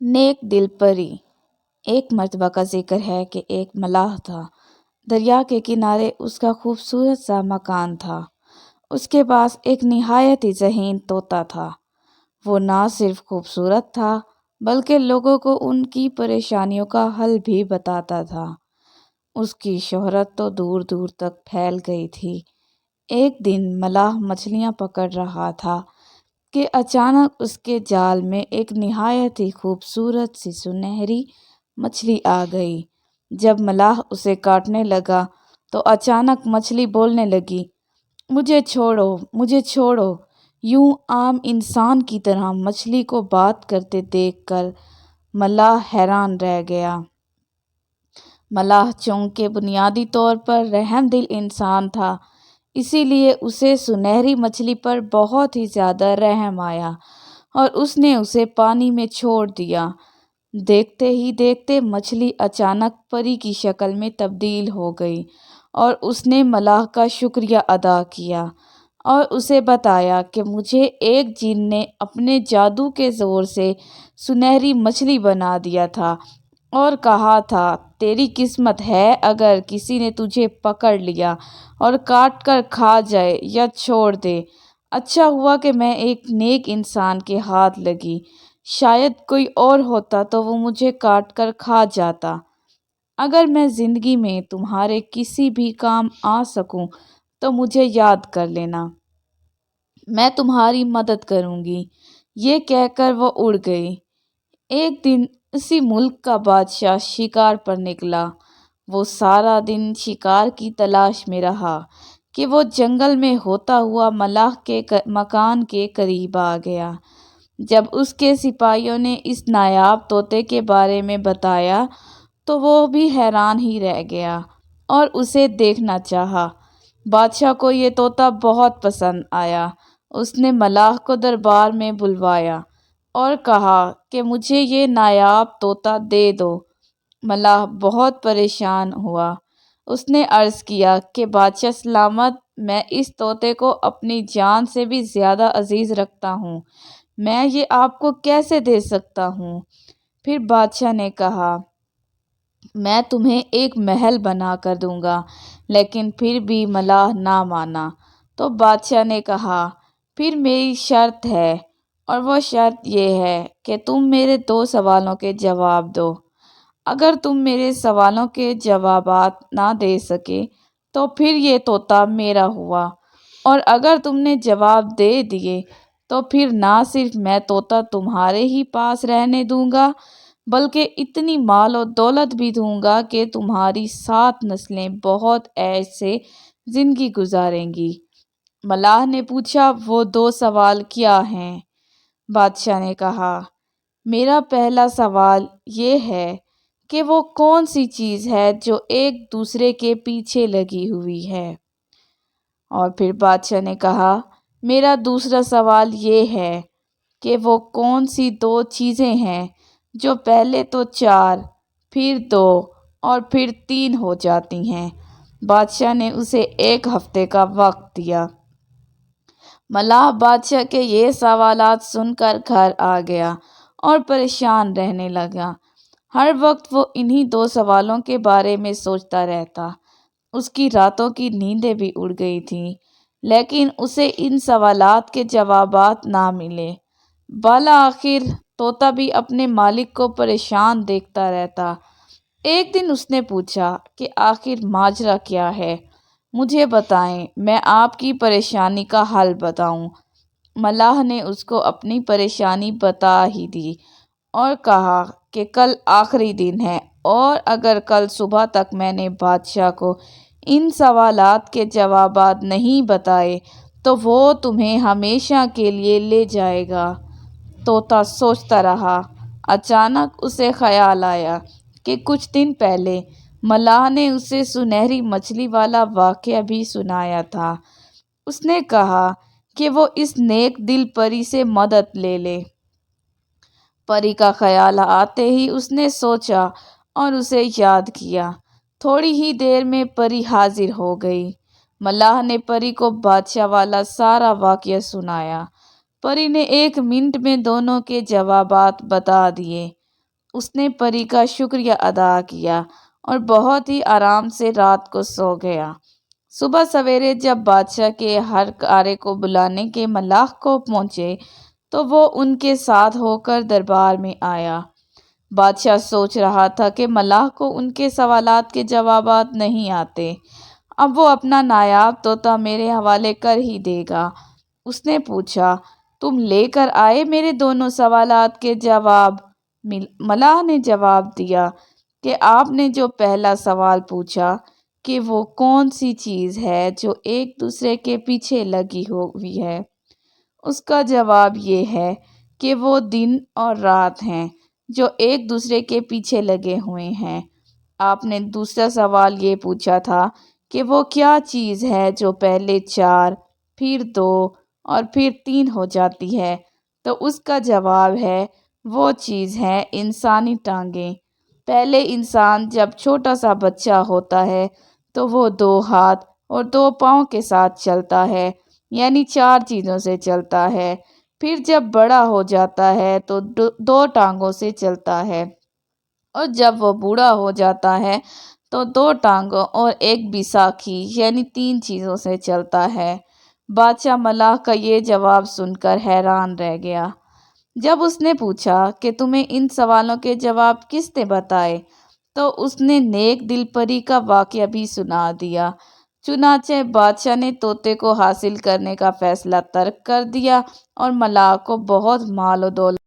نیک دل پری۔ ایک مرتبہ کا ذکر ہے کہ ایک ملاح تھا۔ دریا کے کنارے اس کا خوبصورت سا مکان تھا۔ اس کے پاس ایک نہایت ہی ذہین طوطا تھا۔ وہ نہ صرف خوبصورت تھا بلکہ لوگوں کو ان کی پریشانیوں کا حل بھی بتاتا تھا۔ اس کی شہرت تو دور دور تک پھیل گئی تھی۔ ایک دن ملاح مچھلیاں پکڑ رہا تھا کہ اچانک اس کے جال میں ایک نہایت ہی خوبصورت سی سنہری مچھلی آ گئی۔ جب ملاح اسے کاٹنے لگا تو اچانک مچھلی بولنے لگی، مجھے چھوڑو، مجھے چھوڑو۔ یوں عام انسان کی طرح مچھلی کو بات کرتے دیکھ کر ملاح حیران رہ گیا۔ ملاح چونکہ بنیادی طور پر رحم دل انسان تھا، اسی لیے اسے سنہری مچھلی پر بہت ہی زیادہ رحم آیا اور اس نے اسے پانی میں چھوڑ دیا۔ دیکھتے ہی دیکھتے مچھلی اچانک پری کی شکل میں تبدیل ہو گئی اور اس نے ملاح کا شکریہ ادا کیا اور اسے بتایا کہ مجھے ایک جن نے اپنے جادو کے زور سے سنہری مچھلی بنا دیا تھا اور کہا تھا تیری قسمت ہے اگر کسی نے تجھے پکڑ لیا اور کاٹ کر کھا جائے یا چھوڑ دے۔ اچھا ہوا کہ میں ایک نیک انسان کے ہاتھ لگی، شاید کوئی اور ہوتا تو وہ مجھے کاٹ کر کھا جاتا۔ اگر میں زندگی میں تمہارے کسی بھی کام آ سکوں تو مجھے یاد کر لینا، میں تمہاری مدد کروں گی۔ یہ کہہ کر وہ اڑ گئی۔ ایک دن اسی ملک کا بادشاہ شکار پر نکلا۔ وہ سارا دن شکار کی تلاش میں رہا کہ وہ جنگل میں ہوتا ہوا ملاح کے مکان کے قریب آ گیا۔ جب اس کے سپاہیوں نے اس نایاب طوطے کے بارے میں بتایا تو وہ بھی حیران ہی رہ گیا اور اسے دیکھنا چاہا۔ بادشاہ کو یہ طوطا بہت پسند آیا۔ اس نے ملاح کو دربار میں بلوایا اور کہا کہ مجھے یہ نایاب طوطا دے دو۔ ملاح بہت پریشان ہوا۔ اس نے عرض کیا کہ بادشاہ سلامت، میں اس طوطے کو اپنی جان سے بھی زیادہ عزیز رکھتا ہوں، میں یہ آپ کو کیسے دے سکتا ہوں؟ پھر بادشاہ نے کہا میں تمہیں ایک محل بنا کر دوں گا، لیکن پھر بھی ملاح نہ مانا۔ تو بادشاہ نے کہا پھر میری شرط ہے، اور وہ شرط یہ ہے کہ تم میرے 2 سوالوں کے جواب دو۔ اگر تم میرے سوالوں کے جوابات نہ دے سکے تو پھر یہ طوطا میرا ہوا، اور اگر تم نے جواب دے دیے تو پھر نہ صرف میں طوطا تمہارے ہی پاس رہنے دوں گا بلکہ اتنی مال و دولت بھی دوں گا کہ تمہاری 7 نسلیں بہت عیش سے زندگی گزاریں گی۔ ملاح نے پوچھا وہ 2 سوال کیا ہیں؟ بادشاہ نے کہا میرا پہلا سوال یہ ہے کہ وہ کون سی چیز ہے جو ایک دوسرے کے پیچھے لگی ہوئی ہے؟ اور پھر بادشاہ نے کہا میرا دوسرا سوال یہ ہے کہ وہ کون سی 2 چیزیں ہیں جو پہلے تو 4، پھر 2 اور پھر 3 ہو جاتی ہیں؟ بادشاہ نے اسے 1 ہفتے کا وقت دیا۔ ملاح بادشاہ کے یہ سوالات سن کر گھر آ گیا اور پریشان رہنے لگا۔ ہر وقت وہ انہی 2 سوالوں کے بارے میں سوچتا رہتا۔ اس کی راتوں کی نیندیں بھی اڑ گئی تھیں، لیکن اسے ان سوالات کے جوابات نہ ملے۔ بالآخر طوطا بھی اپنے مالک کو پریشان دیکھتا رہتا۔ ایک دن اس نے پوچھا کہ آخر ماجرا کیا ہے؟ مجھے بتائیں، میں آپ کی پریشانی کا حل بتاؤں۔ ملاح نے اس کو اپنی پریشانی بتا ہی دی اور کہا کہ کل آخری دن ہے اور اگر کل صبح تک میں نے بادشاہ کو ان سوالات کے جوابات نہیں بتائے تو وہ تمہیں ہمیشہ کے لیے لے جائے گا۔ طوطا سوچتا رہا۔ اچانک اسے خیال آیا کہ کچھ دن پہلے ملاح نے اسے سنہری مچھلی والا واقعہ بھی سنایا تھا۔ اس نے کہا کہ وہ اس نیک دل پری سے مدد لے لے۔ پری کا خیال آتے ہی اس نے سوچا اور اسے یاد کیا۔ تھوڑی ہی دیر میں پری حاضر ہو گئی۔ ملاح نے پری کو بادشاہ والا سارا واقعہ سنایا۔ پری نے 1 منٹ میں دونوں کے جوابات بتا دیے۔ اس نے پری کا شکریہ ادا کیا اور بہت ہی آرام سے رات کو سو گیا۔ صبح سویرے جب بادشاہ کے ہر کارے کو بلانے کے ملاح کو پہنچے تو وہ ان کے ساتھ ہو کر دربار میں آیا۔ بادشاہ سوچ رہا تھا کہ ملاح کو ان کے سوالات کے جوابات نہیں آتے، اب وہ اپنا نایاب طوطا میرے حوالے کر ہی دے گا۔ اس نے پوچھا، تم لے کر آئے میرے دونوں سوالات کے جواب؟ ملاح نے جواب دیا کہ آپ نے جو پہلا سوال پوچھا کہ وہ کون سی چیز ہے جو ایک دوسرے کے پیچھے لگی ہوئی ہے، اس کا جواب یہ ہے کہ وہ دن اور رات ہیں جو ایک دوسرے کے پیچھے لگے ہوئے ہیں۔ آپ نے دوسرا سوال یہ پوچھا تھا کہ وہ کیا چیز ہے جو پہلے 4 پھر 2 اور پھر 3 ہو جاتی ہے، تو اس کا جواب ہے وہ چیز ہے انسانی ٹانگیں۔ پہلے انسان جب چھوٹا سا بچہ ہوتا ہے تو وہ 2 ہاتھ اور 2 پاؤں کے ساتھ چلتا ہے، یعنی 4 چیزوں سے چلتا ہے۔ پھر جب بڑا ہو جاتا ہے تو 2 ٹانگوں سے چلتا ہے، اور جب وہ بوڑھا ہو جاتا ہے تو 2 ٹانگوں اور 1 بیساکھی یعنی 3 چیزوں سے چلتا ہے۔ بادشاہ ملاح کا یہ جواب سن کر حیران رہ گیا۔ جب اس نے پوچھا کہ تمہیں ان سوالوں کے جواب کس نے بتائے، تو اس نے نیک دل پری کا واقعہ بھی سنا دیا۔ چنانچہ بادشاہ نے طوطے کو حاصل کرنے کا فیصلہ ترک کر دیا اور ملاح کو بہت مال و دولت